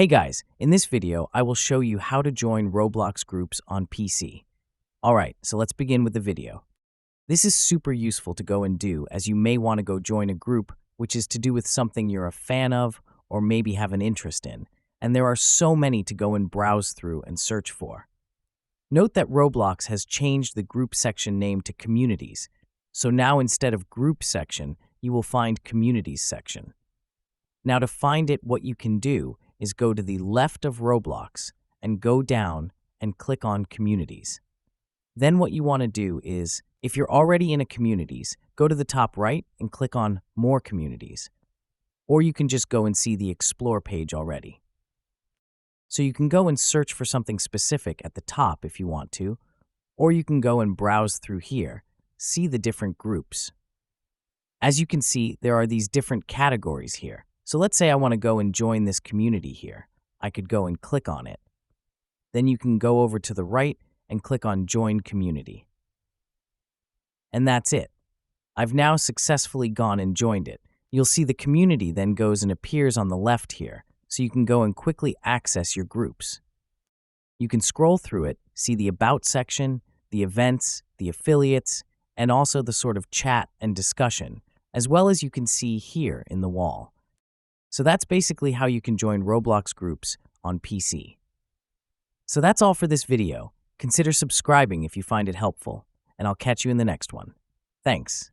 Hey guys, in this video, I will show you how to join Roblox groups on PC. Alright, so let's begin with the video. This is super useful to go and do, as you may want to go join a group which is to do with something you're a fan of or maybe have an interest in, and there are so many to go and browse through and search for. Note that Roblox has changed the group section name to Communities, so now instead of Group section, you will find Communities section. Now to find it, what you can do is go to the left of Roblox and go down and click on Communities. Then what you want to do is, if you're already in a Communities, go to the top right and click on More Communities. Or you can just go and see the Explore page already. So you can go and search for something specific at the top if you want to, or you can go and browse through here, see the different groups. As you can see, there are these different categories here. So let's say I want to go and join this community here. I could go and click on it. Then you can go over to the right and click on Join Community. And that's it. I've now successfully gone and joined it. You'll see the community then goes and appears on the left here, so you can go and quickly access your groups. You can scroll through it, see the About section, the events, the affiliates, and also the sort of chat and discussion, as well as you can see here in the wall. So that's basically how you can join Roblox groups on PC. So that's all for this video. Consider subscribing if you find it helpful, and I'll catch you in the next one. Thanks.